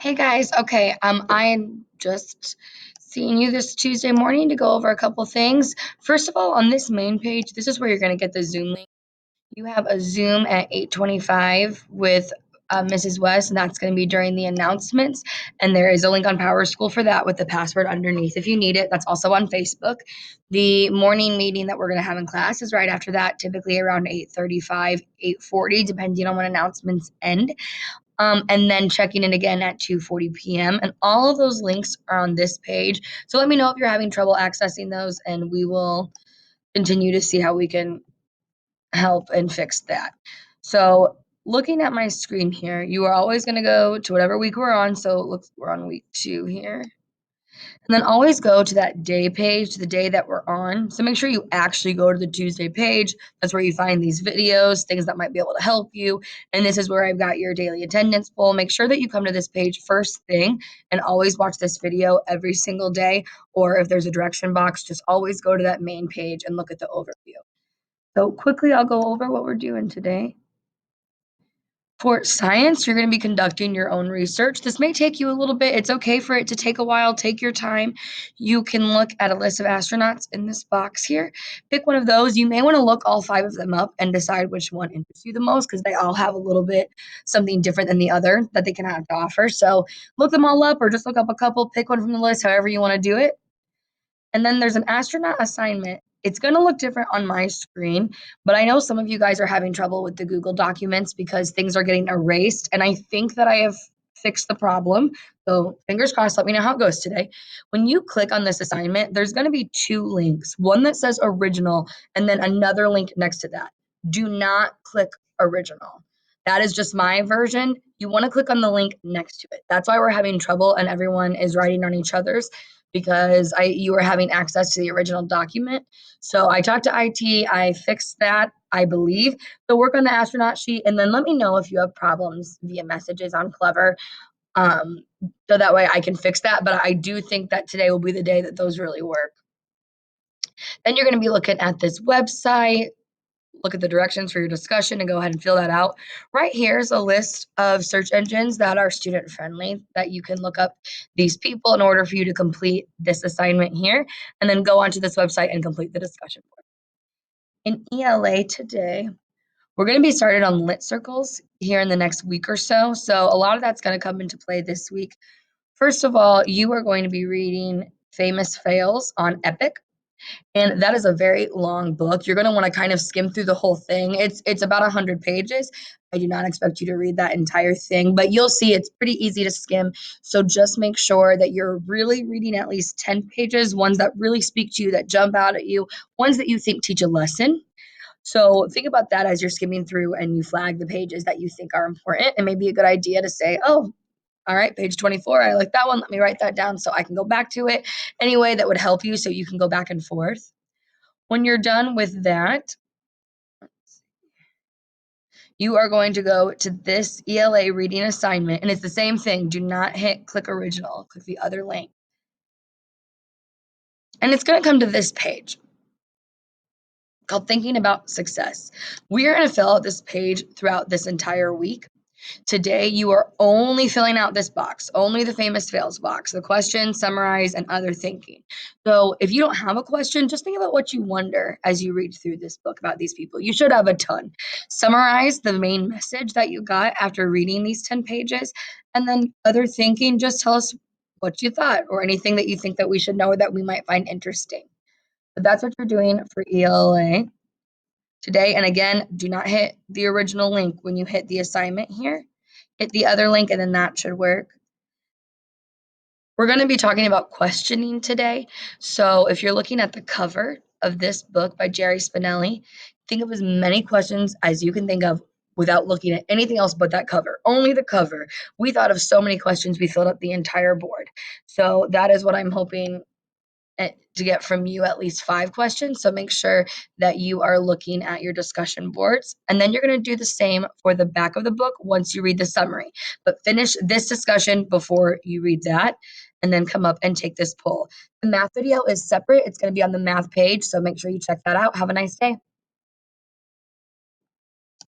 Hey guys, okay, I'm just seeing you this Tuesday morning to go over a couple things. First of all, on this main page, this is where you're going to get the Zoom link. You have a Zoom at 8:25 with Mrs. West, and that's going to be during the announcements. And there is a link on Power School for that with the password underneath if you need it. That's also on Facebook. The morning meeting that we're going to have in class is right after that, typically around 8:35, 8:40, depending on when announcements end. And then checking in again at 2:40 p.m. And all of those links are on this page. So let me know if you're having trouble accessing those, and we will continue to see how we can help and fix that. So looking at my screen here, you are always going to go to whatever week we're on. So it looks we're on week 2 here. And then always go to that day page, the day that we're on. So make sure you actually go to the Tuesday page. That's where you find these videos, things that might be able to help you. And this is where I've got your daily attendance poll. Make sure that you come to this page first thing and always watch this video every single day. Or if there's a direction box, just always go to that main page and look at the overview. So quickly, I'll go over what we're doing today. For science, you're going to be conducting your own research. This may take you a little bit. It's okay for it to take a while. Take your time. You can look at a list of astronauts in this box here. Pick one of those. You may want to look all 5 of them up and decide which one interests you the most because they all have a little bit something different than the other that they can have to offer. So look them all up or just look up a couple. Pick one from the list, however you want to do it. And then there's an astronaut assignment. It's going to look different on my screen, but I know some of you guys are having trouble with the Google documents because things are getting erased. And I think that I have fixed the problem. So fingers crossed, let me know how it goes today. When you click on this assignment, there's going to be 2 links, one that says original and then another link next to that. Do not click original. That is just my version. You want to click on the link next to it. That's why we're having trouble and everyone is writing on each other's because you were having access to the original document. So I talked to IT, I fixed that, I believe. So work on the astronaut sheet and then let me know if you have problems via messages on Clever. So that way I can fix that. But I do think that today will be the day that those really work. Then you're going to be looking at this website. Look at the directions for your discussion and go ahead and fill that out. Right here is a list of search engines that are student friendly that you can look up these people in order for you to complete this assignment here and then go onto this website and complete the discussion board. In ELA today, we're going to be started on lit circles here in the next week or so. So a lot of that's going to come into play this week. First of all, you are going to be reading Famous Fails on Epic. And that is a very long book. You're going to want to kind of skim through the whole thing. It's about 100 pages. I do not expect you to read that entire thing, but you'll see it's pretty easy to skim. So just make sure that you're really reading at least 10 pages, ones that really speak to you, that jump out at you, ones that you think teach a lesson. So think about that as you're skimming through and you flag the pages that you think are important. It may be a good idea to say, oh, all right, page 24, I like that one. Let me write that down so I can go back to it. Any way that would help you so you can go back and forth. When you're done with that, you are going to go to this ELA reading assignment, and it's the same thing. Do not hit click original, click the other link. And it's going to come to this page called Thinking About Success. We are going to fill out this page throughout this entire week. Today, you are only filling out this box, only the famous fails box, the question, summarize, and other thinking. So if you don't have a question, just think about what you wonder as you read through this book about these people. You should have a ton. Summarize the main message that you got after reading these 10 pages, and then other thinking, just tell us what you thought or anything that you think that we should know or that we might find interesting. But that's what you're doing for ELA today. And again, do not hit the original link when you hit the assignment here. Hit the other link and then that should work. We're going to be talking about questioning today. So if you're looking at the cover of this book by Jerry Spinelli, think of as many questions as you can think of without looking at anything else but that cover. Only the cover. We thought of so many questions, we filled up the entire board. So that is what I'm hoping to get from you, at least 5 questions. So make sure that you are looking at your discussion boards. And then you're going to do the same for the back of the book once you read the summary. But finish this discussion before you read that and then come up and take this poll. The math video is separate. It's going to be on the math page. So make sure you check that out. Have a nice day.